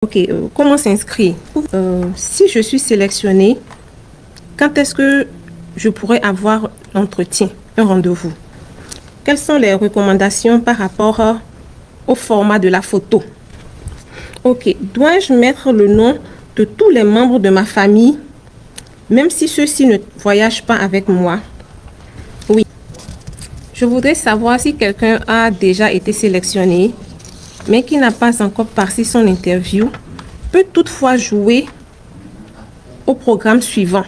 Ok, comment s'inscrire? Si je suis sélectionnée, quand est-ce que je pourrais avoir l'entretien, un rendez-vous? Quelles sont les recommandations par rapport au format de la photo? Ok, dois-je mettre le nom de tous les membres de ma famille, même si ceux-ci ne voyagent pas avec moi? Oui. Je voudrais savoir si quelqu'un a déjà été sélectionné, mais qui n'a pas encore passé son interview, peut toutefois jouer au programme suivant.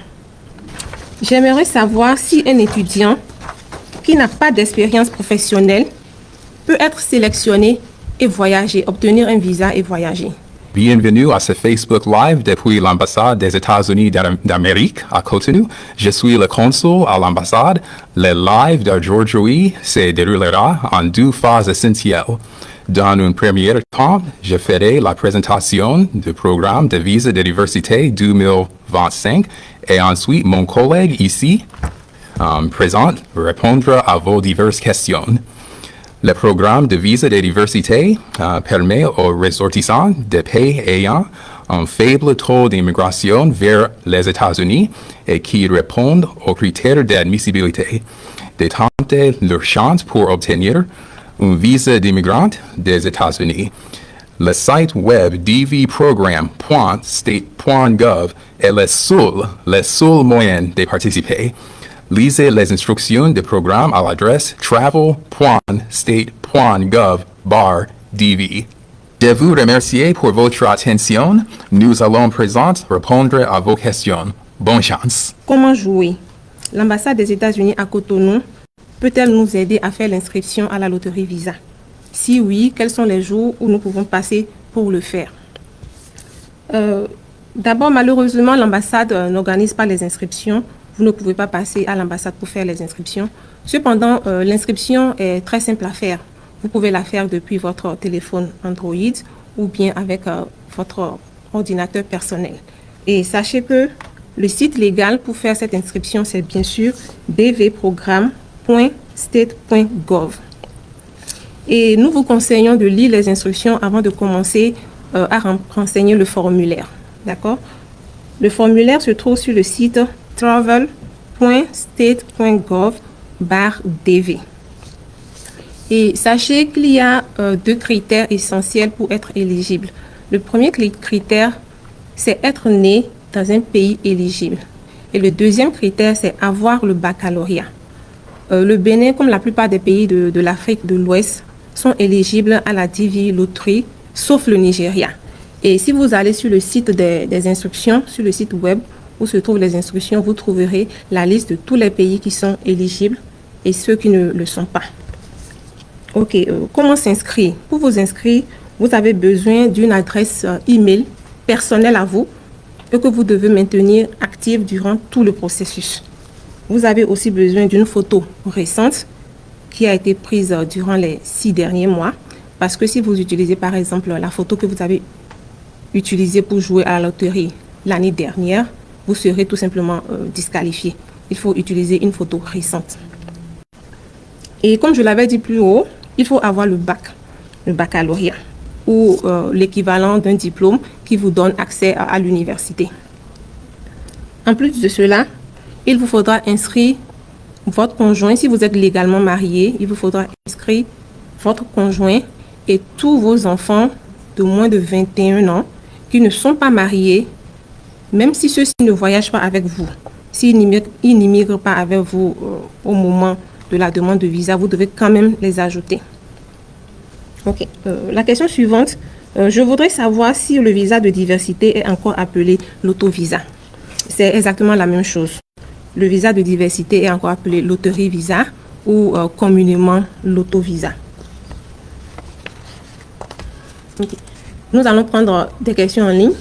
J'aimerais savoir si un étudiant qui n'a pas d'expérience professionnelle peut être sélectionné et voyager, obtenir un visa et voyager. Bienvenue à ce Facebook Live depuis l'ambassade des États-Unis d'Amérique à Cotonou. Je suis le consul à l'ambassade. Le live d'aujourd'hui se déroulera en deux phases essentielles. Dans un premier temps, je ferai la présentation du programme de visa de diversité 2025 et ensuite mon collègue ici, présent, répondra à vos diverses questions. Le programme de visa de diversité permet aux ressortissants de pays ayant un faible taux d'immigration vers les États-Unis et qui répondent aux critères d'admissibilité de tenter leur chance pour obtenir un visa d'immigrant des États-Unis. Le site web dvprogram.state.gov est le seul moyen de participer. Lisez les instructions du programme à l'adresse travel.state.gov/dv. Je vous remercie pour votre attention. Nous allons présent répondre à vos questions. Bonne chance. Comment jouer? L'ambassade des États-Unis à Cotonou peut-elle nous aider à faire l'inscription à la loterie Visa? Si oui, quels sont les jours où nous pouvons passer pour le faire? D'abord, malheureusement, l'ambassade n'organise pas les inscriptions. Vous ne pouvez pas passer à l'ambassade pour faire les inscriptions. Cependant, l'inscription est très simple à faire. Vous pouvez la faire depuis votre téléphone Android ou bien avec votre ordinateur personnel. Et sachez que le site légal pour faire cette inscription, c'est bien sûr dvprogram.state.gov. Et nous vous conseillons de lire les instructions avant de commencer à renseigner le formulaire. D'accord? Le formulaire se trouve sur le site travel.state.gov/dv. Et sachez qu'il y a deux critères essentiels pour être éligible. Le premier critère, c'est être né dans un pays éligible. Et le deuxième critère, c'est avoir le baccalauréat. Le Bénin, comme la plupart des pays de l'Afrique de l'Ouest, sont éligibles à la DV Lottery, sauf le Nigeria. Et si vous allez sur le site des instructions, sur le site web où se trouvent les instructions, vous trouverez la liste de tous les pays qui sont éligibles et ceux qui ne le sont pas. Ok, comment s'inscrire? Pour vous inscrire, vous avez besoin d'une adresse email personnelle à vous et que vous devez maintenir active durant tout le processus. Vous avez aussi besoin d'une photo récente qui a été prise durant les 6 derniers mois, parce que si vous utilisez par exemple la photo que vous avez utilisée pour jouer à la loterie l'année dernière, vous serez tout simplement disqualifié. Il faut utiliser une photo récente. Et comme je l'avais dit plus haut, il faut avoir le baccalauréat, ou l'équivalent d'un diplôme qui vous donne accès à l'université. En plus de cela, il vous faudra inscrire votre conjoint. Si vous êtes légalement marié, il vous faudra inscrire votre conjoint et tous vos enfants de moins de 21 ans qui ne sont pas mariés, même si ceux-ci ne voyagent pas avec vous. S'ils n'immigrent pas avec vous au moment de la demande de visa, vous devez quand même les ajouter. Ok. La question suivante, je voudrais savoir si le visa de diversité est encore appelé l'autovisa. C'est exactement la même chose. Le visa de diversité est encore appelé loterie visa ou communément l'autovisa. Okay. Nous allons prendre des questions en ligne.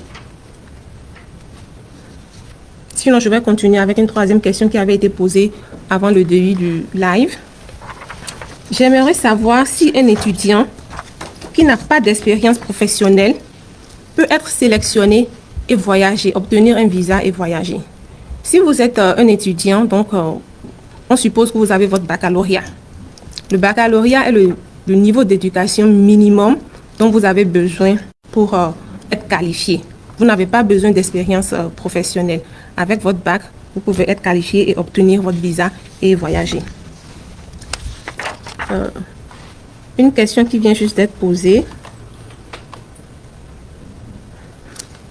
Sinon, je vais continuer avec une troisième question qui avait été posée avant le début du live. J'aimerais savoir si un étudiant qui n'a pas d'expérience professionnelle peut être sélectionné et voyager, obtenir un visa et voyager. Si vous êtes un étudiant, donc on suppose que vous avez votre baccalauréat. Le baccalauréat est le niveau d'éducation minimum dont vous avez besoin pour être qualifié. Vous n'avez pas besoin d'expérience professionnelle. Avec votre bac, vous pouvez être qualifié et obtenir votre visa et voyager. Une question qui vient juste d'être posée.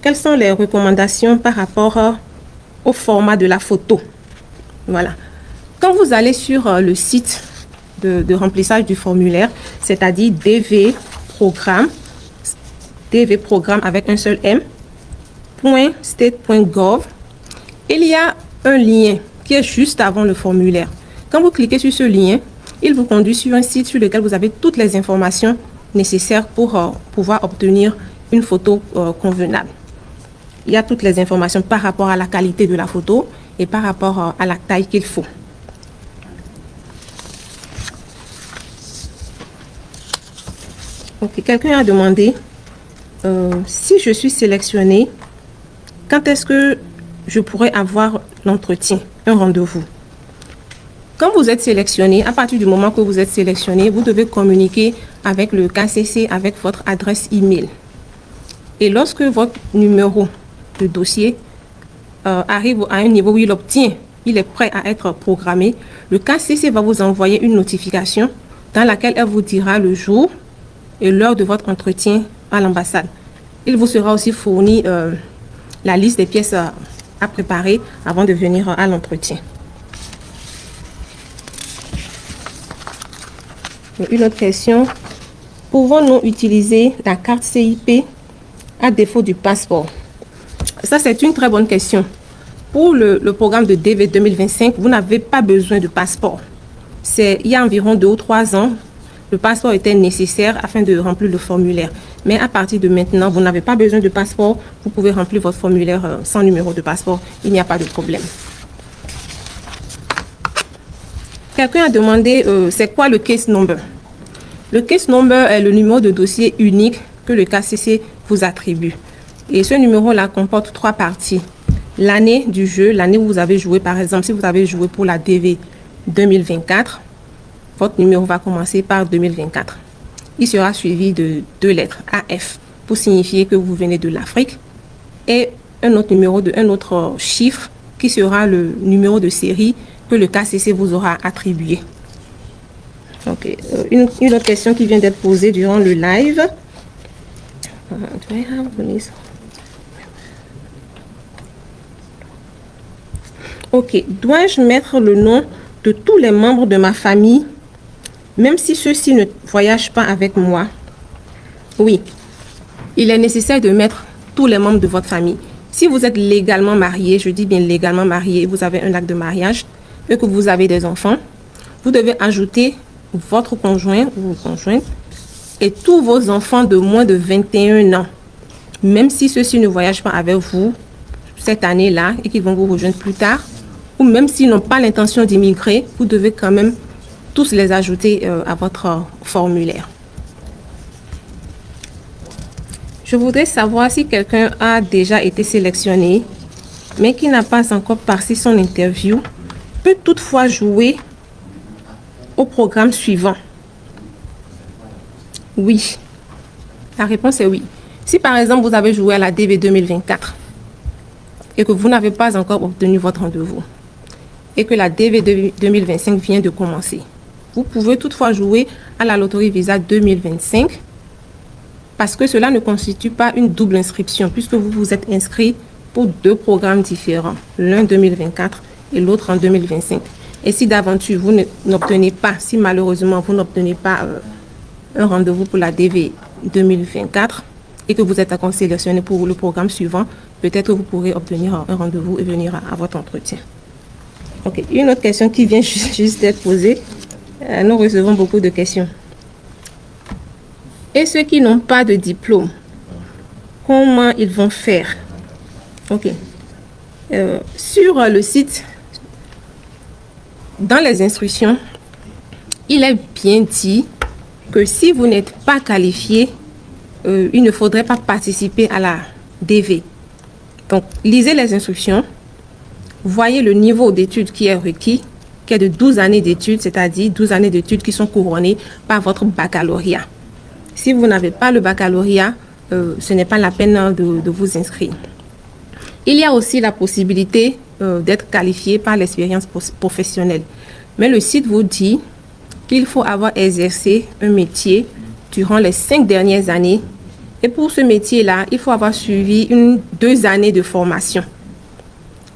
Quelles sont les recommandations par rapport au format de la photo? Voilà. Quand vous allez sur le site de remplissage du formulaire, c'est-à-dire DV Programme avec un seul M, .state.gov, il y a un lien qui est juste avant le formulaire. Quand vous cliquez sur ce lien, il vous conduit sur un site sur lequel vous avez toutes les informations nécessaires pour pouvoir obtenir une photo convenable. Il y a toutes les informations par rapport à la qualité de la photo et par rapport à la taille qu'il faut. Ok, quelqu'un a demandé si je suis sélectionnée, quand est-ce que je pourrais avoir l'entretien, un rendez-vous? Quand vous êtes sélectionné, à partir du moment que vous êtes sélectionné, vous devez communiquer avec le KCC avec votre adresse email. Et lorsque votre numéro de dossier arrive à un niveau où il est prêt à être programmé, le KCC va vous envoyer une notification dans laquelle elle vous dira le jour et l'heure de votre entretien à l'ambassade. Il vous sera aussi fourni la liste des pièces à préparer avant de venir à l'entretien. Une autre question. Pouvons-nous utiliser la carte CIP à défaut du passeport? Ça, c'est une très bonne question. Pour le programme de DV 2025, vous n'avez pas besoin de passeport. Il y a environ 2 ou 3 ans, le passeport était nécessaire afin de remplir le formulaire. Mais à partir de maintenant, vous n'avez pas besoin de passeport. Vous pouvez remplir votre formulaire sans numéro de passeport. Il n'y a pas de problème. Quelqu'un a demandé c'est quoi le case number. Le case number est le numéro de dossier unique que le KCC vous attribue. Et ce numéro-là comporte 3 parties. L'année du jeu, l'année où vous avez joué, par exemple, si vous avez joué pour la DV 2024, votre numéro va commencer par 2024. Il sera suivi de 2 lettres, AF, pour signifier que vous venez de l'Afrique, et un autre numéro, un autre chiffre qui sera le numéro de série que le KCC vous aura attribué. Okay. Une autre question qui vient d'être posée durant le live. Ok, dois-je mettre le nom de tous les membres de ma famille, même si ceux-ci ne voyagent pas avec moi? Oui, il est nécessaire de mettre tous les membres de votre famille. Si vous êtes légalement marié, je dis bien légalement marié, vous avez un acte de mariage et que vous avez des enfants, vous devez ajouter votre conjoint ou conjointe et tous vos enfants de moins de 21 ans, même si ceux-ci ne voyagent pas avec vous cette année-là et qu'ils vont vous rejoindre plus tard, ou même s'ils n'ont pas l'intention d'immigrer, vous devez quand même tous les ajouter à votre formulaire. Je voudrais savoir si quelqu'un a déjà été sélectionné, mais qui n'a pas encore passé son interview, peut toutefois jouer au programme suivant. Oui. La réponse est oui. Si par exemple vous avez joué à la DV 2024 et que vous n'avez pas encore obtenu votre rendez-vous et que la DV 2025 vient de commencer, vous pouvez toutefois jouer à la loterie Visa 2025 parce que cela ne constitue pas une double inscription puisque vous vous êtes inscrit pour 2 programmes différents, l'un 2024 et l'autre en 2025. Et si d'aventure vous n'obtenez pas, si malheureusement vous n'obtenez pas un rendez-vous pour la DV 2024 et que vous êtes encore sélectionné pour le programme suivant, peut-être que vous pourrez obtenir un rendez-vous et venir à votre entretien. Ok, une autre question qui vient juste d'être posée. Nous recevons beaucoup de questions. Et ceux qui n'ont pas de diplôme, comment ils vont faire? Ok. Sur le site, dans les instructions, il est bien dit que si vous n'êtes pas qualifié, il ne faudrait pas participer à la DV. Donc, lisez les instructions, voyez le niveau d'études qui est requis, qui est de 12 années d'études, c'est-à-dire 12 années d'études qui sont couronnées par votre baccalauréat. Si vous n'avez pas le baccalauréat, ce n'est pas la peine de vous inscrire. Il y a aussi la possibilité d'être qualifié par l'expérience professionnelle. Mais le site vous dit qu'il faut avoir exercé un métier durant les 5 dernières années. Et pour ce métier-là, il faut avoir suivi 2 années de formation.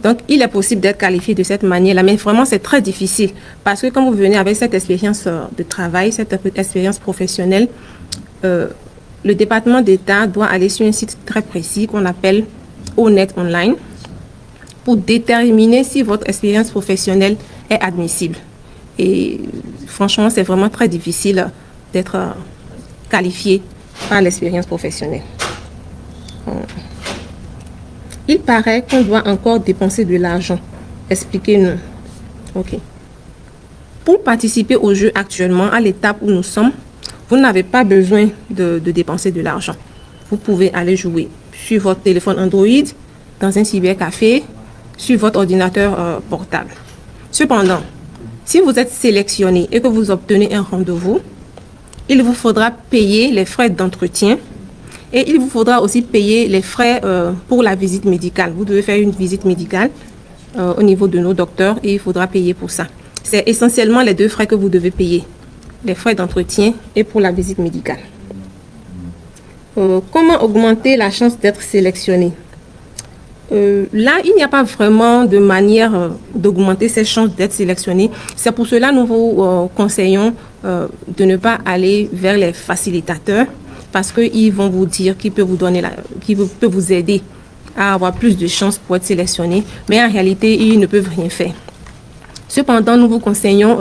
Donc, il est possible d'être qualifié de cette manière-là, mais vraiment, c'est très difficile parce que quand vous venez avec cette expérience de travail, cette expérience professionnelle, le département d'État doit aller sur un site très précis qu'on appelle Honnête Online pour déterminer si votre expérience professionnelle est admissible. Et franchement, c'est vraiment très difficile d'être qualifié par l'expérience professionnelle. Il paraît qu'on doit encore dépenser de l'argent. Expliquez-nous. OK. Pour participer au jeu actuellement, à l'étape où nous sommes, vous n'avez pas besoin de dépenser de l'argent. Vous pouvez aller jouer sur votre téléphone Android, dans un cybercafé, sur votre ordinateur portable. Cependant, si vous êtes sélectionné et que vous obtenez un rendez-vous, il vous faudra payer les frais d'entretien et il vous faudra aussi payer les frais pour la visite médicale. Vous devez faire une visite médicale au niveau de nos docteurs et il faudra payer pour ça. C'est essentiellement les 2 frais que vous devez payer, les frais d'entretien et pour la visite médicale. Comment augmenter la chance d'être sélectionné? Là, il n'y a pas vraiment de manière d'augmenter ses chances d'être sélectionné. C'est pour cela que nous vous conseillons de ne pas aller vers les facilitateurs parce qu'ils vont vous dire qu'ils peuvent vous donner qu'ils peuvent vous aider à avoir plus de chances pour être sélectionné, mais en réalité, ils ne peuvent rien faire. Cependant, nous vous conseillons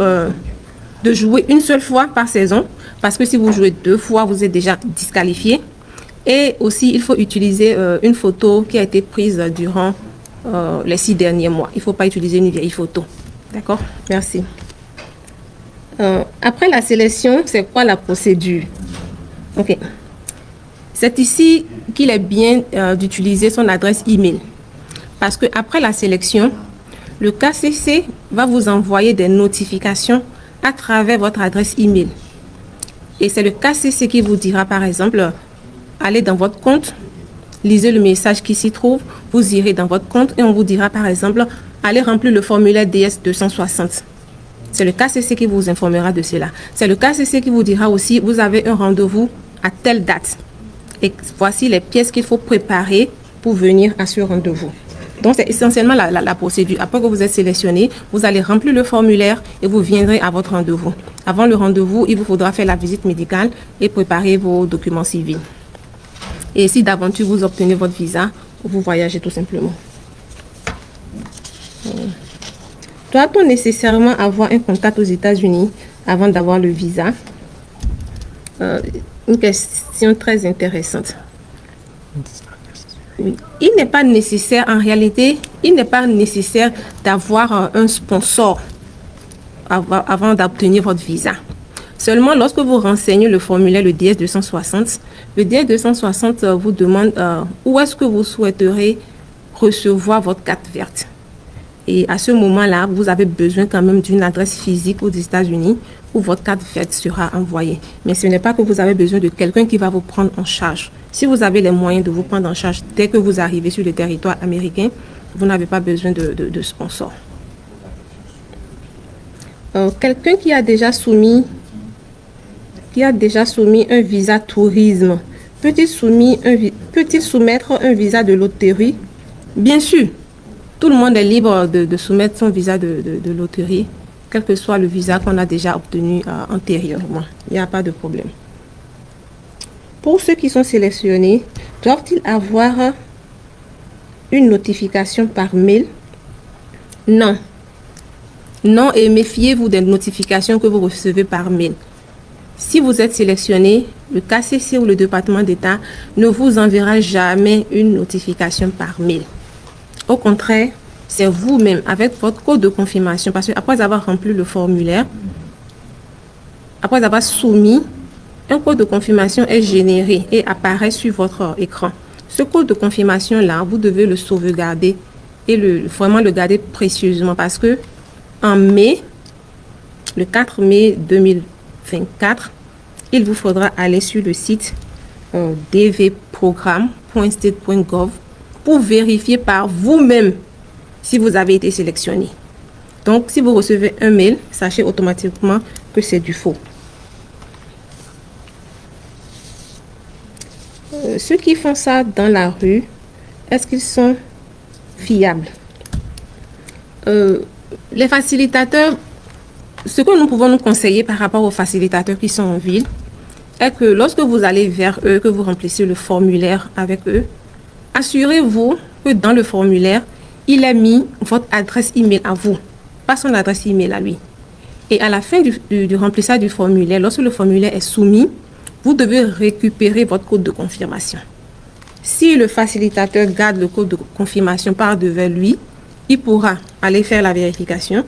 de jouer une seule fois par saison parce que si vous jouez 2 fois, vous êtes déjà disqualifié. Et aussi, il faut utiliser une photo qui a été prise durant les 6 derniers mois. Il ne faut pas utiliser une vieille photo. D'accord? Merci. Après la sélection, c'est quoi la procédure? OK. C'est ici qu'il est bien d'utiliser son adresse email. Parce qu'après la sélection, le KCC va vous envoyer des notifications à travers votre adresse email. Et c'est le KCC qui vous dira, par exemple, allez dans votre compte, lisez le message qui s'y trouve, vous irez dans votre compte et on vous dira par exemple, allez remplir le formulaire DS 260. C'est le KCC qui vous informera de cela. C'est le KCC qui vous dira aussi, vous avez un rendez-vous à telle date. Et voici les pièces qu'il faut préparer pour venir à ce rendez-vous. Donc, c'est essentiellement la procédure. Après que vous êtes sélectionné, vous allez remplir le formulaire et vous viendrez à votre rendez-vous. Avant le rendez-vous, il vous faudra faire la visite médicale et préparer vos documents civils. Et si d'aventure vous obtenez votre visa, vous voyagez tout simplement. Doit-on nécessairement avoir un contact aux États-Unis avant d'avoir le visa? Une question très intéressante. Oui. Il n'est pas nécessaire, en réalité, il n'est pas nécessaire d'avoir un sponsor avant d'obtenir votre visa. Seulement, lorsque vous renseignez le formulaire, le DS 260, le DS 260 vous demande où est-ce que vous souhaiterez recevoir votre carte verte. Et à ce moment-là, vous avez besoin quand même d'une adresse physique aux États-Unis où votre carte verte sera envoyée. Mais ce n'est pas que vous avez besoin de quelqu'un qui va vous prendre en charge. Si vous avez les moyens de vous prendre en charge dès que vous arrivez sur le territoire américain, vous n'avez pas besoin de sponsor. Quelqu'un qui a déjà soumis un visa tourisme, peut-il soumettre un visa de loterie? Bien sûr, tout le monde est libre de soumettre son visa de loterie, quel que soit le visa qu'on a déjà obtenu antérieurement. Il n'y a pas de problème. Pour ceux qui sont sélectionnés, doivent-ils avoir une notification par mail? Non. Non, et méfiez-vous des notifications que vous recevez par mail. Si vous êtes sélectionné, le KCC ou le département d'État ne vous enverra jamais une notification par mail. Au contraire, c'est vous-même avec votre code de confirmation, parce qu'après avoir rempli le formulaire, après avoir soumis, un code de confirmation est généré et apparaît sur votre écran. Ce code de confirmation-là, vous devez le sauvegarder et vraiment le garder précieusement parce que en mai, le 4 mai 2024, il vous faudra aller sur le site dv.gov.do programme.state.gov pour vérifier par vous-même si vous avez été sélectionné. Donc, si vous recevez un mail, sachez automatiquement que c'est du faux. Ceux qui font ça dans la rue, est-ce qu'ils sont fiables? Les facilitateurs, ce que nous pouvons nous conseiller par rapport aux facilitateurs qui sont en ville, est que lorsque vous allez vers eux, que vous remplissez le formulaire avec eux, assurez-vous que dans le formulaire, il a mis votre adresse email à vous, pas son adresse email à lui. Et à la fin du remplissage du formulaire, lorsque le formulaire est soumis, vous devez récupérer votre code de confirmation. Si le facilitateur garde le code de confirmation par devant lui, il pourra aller faire la vérification.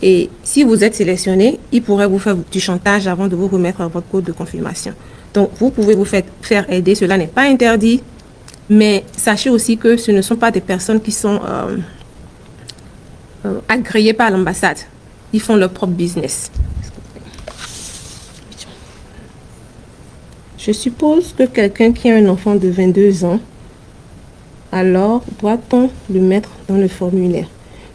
Et si vous êtes sélectionné, il pourrait vous faire du chantage avant de vous remettre votre code de confirmation. Donc, vous pouvez vous faire aider. Cela n'est pas interdit. Mais sachez aussi que ce ne sont pas des personnes qui sont agréées par l'ambassade. Ils font leur propre business. Je suppose que quelqu'un qui a un enfant de 22 ans, alors doit-on le mettre dans le formulaire?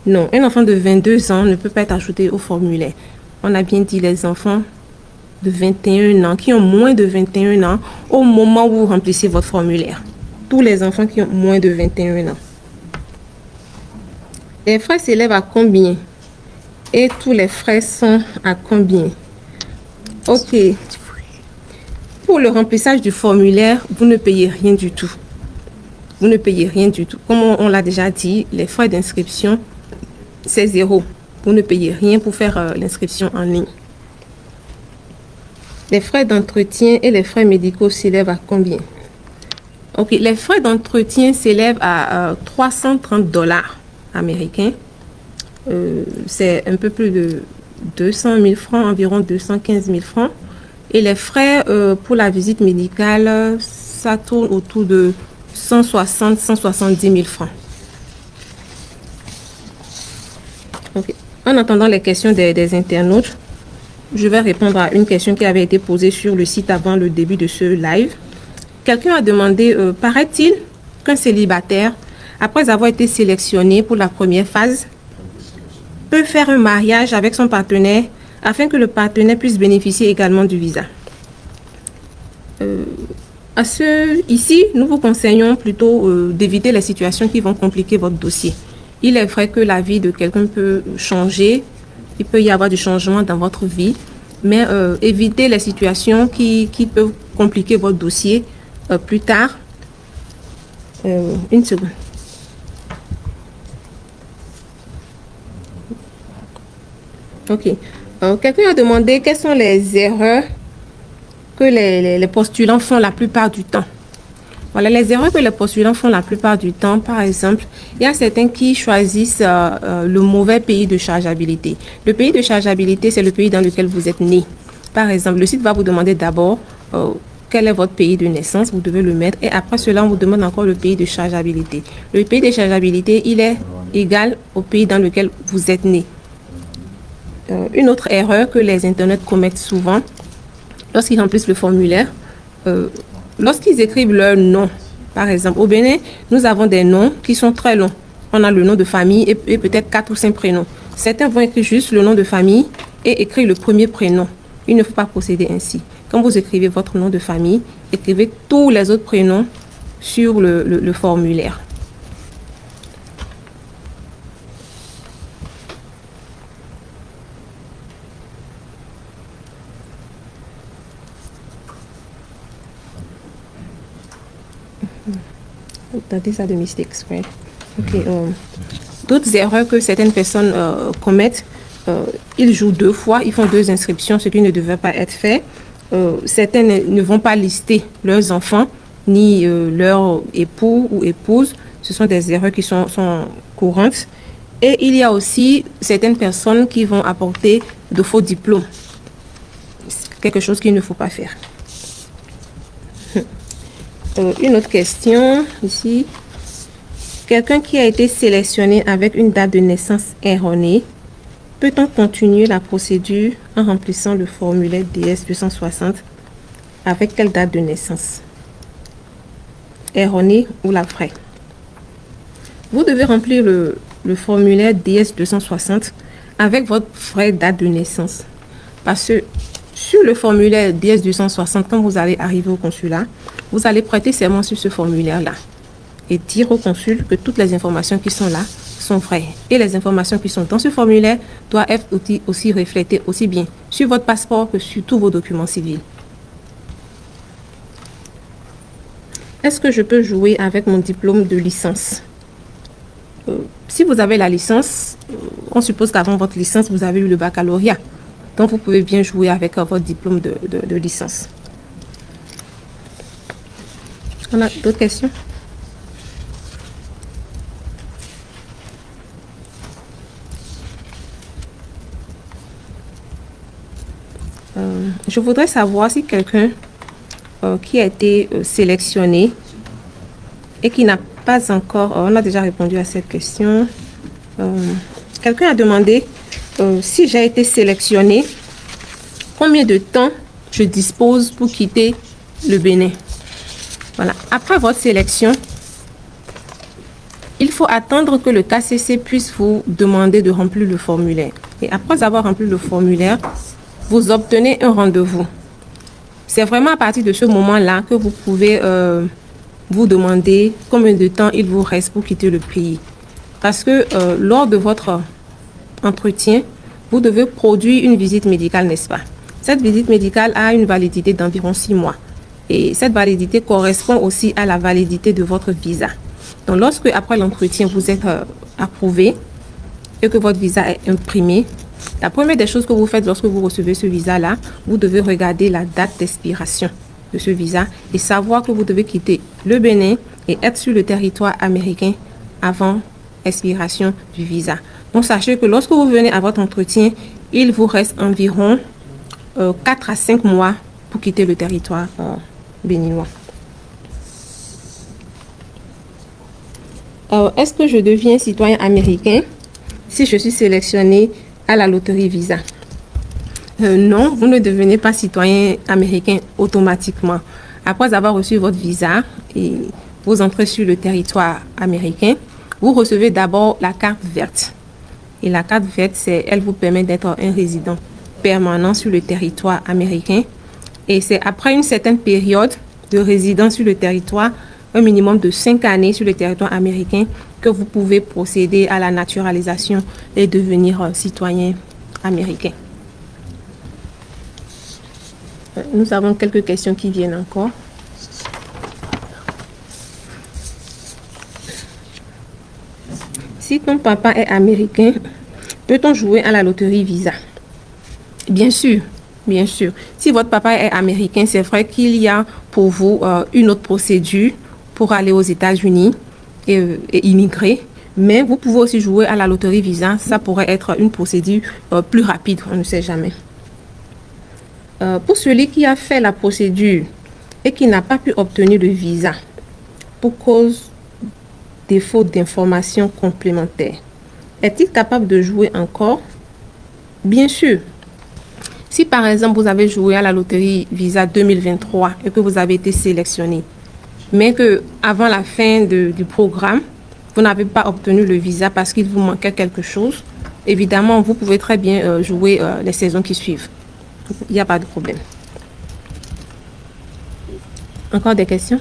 Non, un enfant de 22 ans ne peut pas être ajouté au formulaire. On a bien dit les enfants de 21 ans, qui ont moins de 21 ans, au moment où vous remplissez votre formulaire. Tous les enfants qui ont moins de 21 ans. Les frais s'élèvent à combien? Et tous les frais sont à combien? Ok. Pour le remplissage du formulaire, vous ne payez rien du tout. Vous ne payez rien du tout. Comme on l'a déjà dit, les frais d'inscription, c'est 0. Vous ne payez rien pour faire l'inscription en ligne. Les frais d'entretien et les frais médicaux s'élèvent à combien? Ok, les frais d'entretien s'élèvent à 330 $ américains. C'est un peu plus de 200 000 francs, environ 215 000 francs. Et les frais pour la visite médicale, ça tourne autour de 170 000 francs. Okay. En attendant les questions des internautes, je vais répondre à une question qui avait été posée sur le site avant le début de ce live. Quelqu'un a demandé, paraît-il qu'un célibataire, après avoir été sélectionné pour la première phase, peut faire un mariage avec son partenaire afin que le partenaire puisse bénéficier également du visa. Ici, nous vous conseillons plutôt d'éviter les situations qui vont compliquer votre dossier. Il est vrai que la vie de quelqu'un peut changer, il peut y avoir du changement dans votre vie, mais évitez les situations qui peuvent compliquer votre dossier plus tard. Une seconde. Ok. Quelqu'un a demandé quelles sont les erreurs que les postulants font la plupart du temps. Voilà, les erreurs que les postulants font la plupart du temps, par exemple, il y a certains qui choisissent le mauvais pays de chargeabilité. Le pays de chargeabilité, c'est le pays dans lequel vous êtes né. Par exemple, le site va vous demander d'abord quel est votre pays de naissance, vous devez le mettre, et après cela, on vous demande encore le pays de chargeabilité. Le pays de chargeabilité, il est égal au pays dans lequel vous êtes né. Une autre erreur que les internautes commettent souvent, lorsqu'ils remplissent le formulaire, lorsqu'ils écrivent leur nom, par exemple, au Bénin, nous avons des noms qui sont très longs. On a le nom de famille et peut-être 4 ou 5 prénoms. Certains vont écrire juste le nom de famille et écrire le premier prénom. Il ne faut pas procéder ainsi. Quand vous écrivez votre nom de famille, écrivez tous les autres prénoms sur le formulaire. These are the mistakes, right? Okay. D'autres erreurs que certaines personnes commettent, ils jouent 2 fois, ils font 2 inscriptions, ce qui ne devait pas être fait. Certains ne vont pas lister leurs enfants, ni leur époux ou épouse. Ce sont des erreurs qui sont courantes. Et il y a aussi certaines personnes qui vont apporter de faux diplômes. C'est quelque chose qu'il ne faut pas faire. Une autre question ici. Quelqu'un qui a été sélectionné avec une date de naissance erronée, peut-on continuer la procédure en remplissant le formulaire DS 260 avec quelle date de naissance? erronée ou la vraie. Vous devez remplir le formulaire DS-260 avec votre vraie date de naissance. Parce que sur le formulaire DS-260, quand vous allez arriver au consulat, vous allez prêter serment sur ce formulaire-là et dire au consul que toutes les informations qui sont là sont vraies. Et les informations qui sont dans ce formulaire doivent être aussi reflétées aussi bien sur votre passeport que sur tous vos documents civils. Est-ce que je peux jouer avec mon diplôme de licence? Si vous avez la licence, on suppose qu'avant votre licence, vous avez eu le baccalauréat. Donc, vous pouvez bien jouer avec votre diplôme de licence. On a d'autres questions? Je voudrais savoir si quelqu'un qui a été sélectionné et qui n'a pas encore... on a déjà répondu à cette question. Quelqu'un a demandé si j'ai été sélectionné, combien de temps je dispose pour quitter le Bénin. Voilà. Après votre sélection, il faut attendre que le KCC puisse vous demander de remplir le formulaire. Et après avoir rempli le formulaire, vous obtenez un rendez-vous. C'est vraiment à partir de ce moment-là que vous pouvez vous demander combien de temps il vous reste pour quitter le pays. Parce que lors de votre entretien, vous devez produire une visite médicale, n'est-ce pas? Cette visite médicale a une validité d'environ 6 mois. Et cette validité correspond aussi à la validité de votre visa. Donc, lorsque, après l'entretien, vous êtes approuvé et que votre visa est imprimé, la première des choses que vous faites lorsque vous recevez ce visa-là, vous devez regarder la date d'expiration de ce visa et savoir que vous devez quitter le Bénin et être sur le territoire américain avant expiration du visa. Donc, sachez que lorsque vous venez à votre entretien, il vous reste environ 4 à 5 mois pour quitter le territoire béninois. Est-ce que je deviens citoyen américain si je suis sélectionné à la loterie Visa? Non, vous ne devenez pas citoyen américain automatiquement. Après avoir reçu votre visa et vous entrez sur le territoire américain, vous recevez d'abord la carte verte. Et la carte verte, elle vous permet d'être un résident permanent sur le territoire américain. Et c'est après une certaine période de résidence sur le territoire, un minimum de 5 années sur le territoire américain, que vous pouvez procéder à la naturalisation et devenir citoyen américain. Nous avons quelques questions qui viennent encore. Si ton papa est américain, peut-on jouer à la loterie Visa? Bien sûr, bien sûr. Si votre papa est américain, c'est vrai qu'il y a pour vous une autre procédure pour aller aux États-Unis et immigrer. Mais vous pouvez aussi jouer à la loterie Visa. Ça pourrait être une procédure plus rapide, on ne sait jamais. Pour celui qui a fait la procédure et qui n'a pas pu obtenir le visa pour cause de faute d'informations complémentaires, est-il capable de jouer encore? Bien sûr. Si par exemple vous avez joué à la loterie Visa 2023 et que vous avez été sélectionné, mais que avant la fin du programme, vous n'avez pas obtenu le visa parce qu'il vous manquait quelque chose, évidemment, vous pouvez très bien jouer les saisons qui suivent. Il n'y a pas de problème. Encore des questions?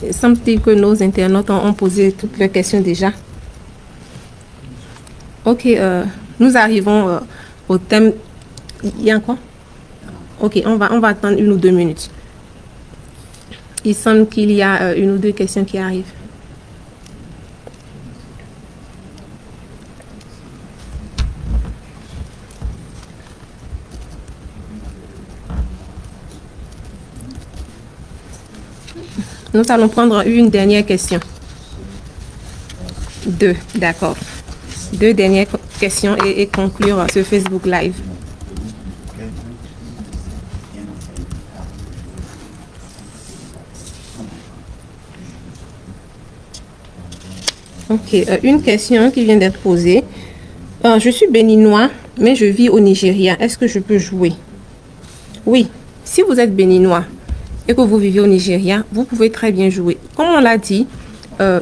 Il semble-t-il que nos internautes ont posé toutes leurs questions déjà. Ok, nous arrivons au thème. Il y a encore? Ok, on va attendre 1 ou 2 minutes. Il semble qu'il y a 1 ou 2 questions qui arrivent. Nous allons prendre une dernière question. 2, d'accord. 2 dernières questions et conclure ce Facebook Live. Ok, une question qui vient d'être posée. Je suis béninois, mais je vis au Nigeria. Est-ce que je peux jouer? Oui, si vous êtes béninois et que vous vivez au Nigeria, vous pouvez très bien jouer. Comme on l'a dit,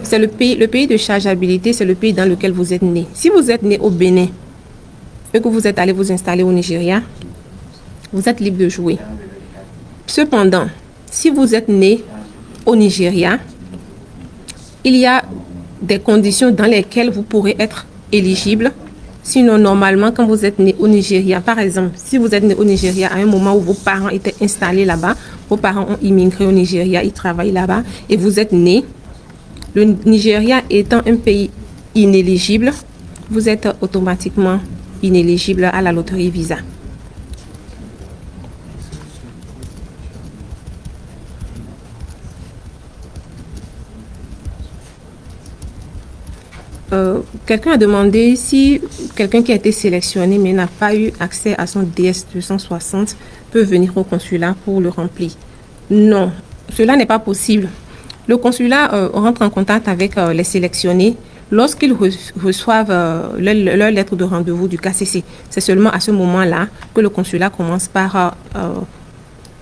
c'est le pays de chargeabilité, c'est le pays dans lequel vous êtes né. Si vous êtes né au Bénin et que vous êtes allé vous installer au Nigeria, vous êtes libre de jouer. Cependant, si vous êtes né au Nigeria, il y a des conditions dans lesquelles vous pourrez être éligible. Sinon, normalement, quand vous êtes né au Nigeria, par exemple, si vous êtes né au Nigeria à un moment où vos parents étaient installés là-bas, vos parents ont immigré au Nigeria, ils travaillent là-bas, et vous êtes né, le Nigeria étant un pays inéligible, vous êtes automatiquement inéligible à la loterie Visa. Quelqu'un a demandé si quelqu'un qui a été sélectionné mais n'a pas eu accès à son DS260 peut venir au consulat pour le remplir. Non, cela n'est pas possible. Le consulat rentre en contact avec les sélectionnés lorsqu'ils reçoivent leur lettre de rendez-vous du KCC. C'est seulement à ce moment-là que le consulat commence par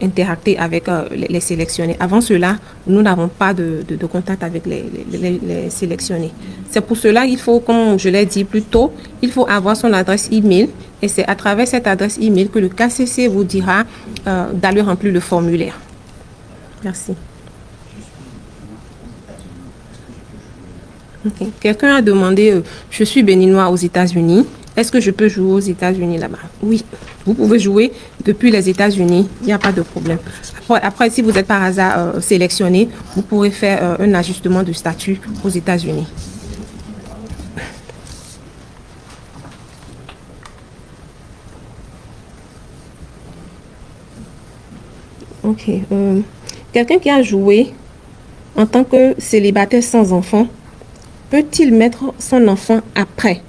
interacter avec les sélectionnés. Avant cela, nous n'avons pas de contact avec les sélectionnés. C'est pour cela qu'il faut, comme je l'ai dit plus tôt, il faut avoir son adresse email et c'est à travers cette adresse email que le KCC vous dira d'aller remplir le formulaire. Merci. Okay. Quelqu'un a demandé, je suis béninois aux États-Unis. Est-ce que je peux jouer aux États-Unis là-bas? Oui, vous pouvez jouer depuis les États-Unis, il n'y a pas de problème. Après, si vous êtes par hasard sélectionné, vous pourrez faire un ajustement de statut aux États-Unis. Ok. Quelqu'un qui a joué en tant que célibataire sans enfant, peut-il mettre son enfant après?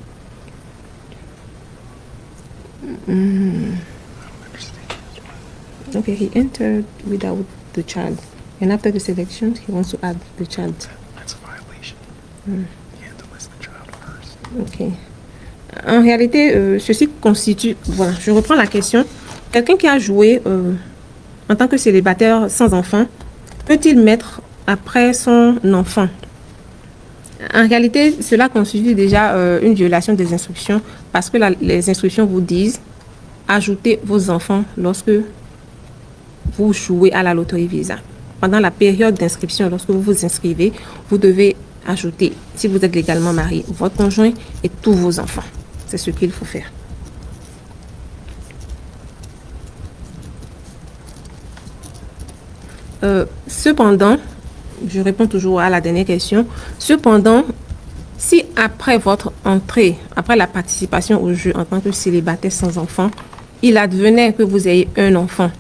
Okay, he entered without the child, and after the selection, he wants to add the child. That's a violation. You have to list the child first. Ok. En réalité, ceci constitue... Voilà, je reprends la question. Quelqu'un qui a joué en tant que célibataire sans enfant, peut-il mettre après son enfant? En réalité, cela constitue déjà une violation des instructions parce que les instructions vous disent ajoutez vos enfants lorsque vous jouez à la loterie Visa. Pendant la période d'inscription, lorsque vous vous inscrivez, vous devez ajouter, si vous êtes légalement marié, votre conjoint et tous vos enfants. C'est ce qu'il faut faire. Cependant, je réponds toujours à la dernière question. Cependant, si après votre entrée, après la participation au jeu en tant que célibataire sans enfant, il advenait que vous ayez un enfant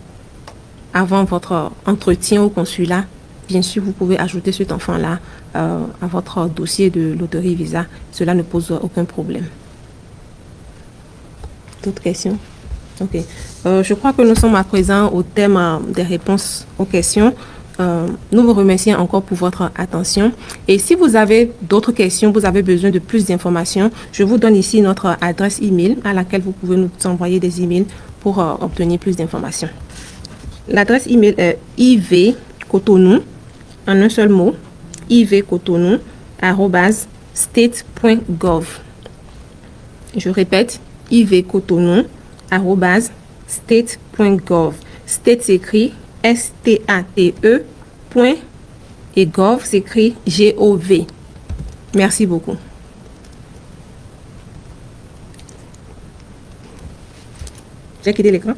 avant votre entretien au consulat, bien sûr, vous pouvez ajouter cet enfant-là à votre dossier de loterie Visa. Cela ne pose aucun problème. D'autres questions? Ok. Je crois que nous sommes à présent au thème des réponses aux questions. Nous vous remercions encore pour votre attention. Et si vous avez d'autres questions, vous avez besoin de plus d'informations, je vous donne ici notre adresse email à laquelle vous pouvez nous envoyer des emails pour obtenir plus d'informations. L'adresse email est ivcotonou, en un seul mot, ivcotonou@state.gov. Je répète, ivcotonou@state.gov. State s'écrit S-T-A-T-E, point, et gov s'écrit G-O-V. Merci beaucoup. J'ai quitté l'écran.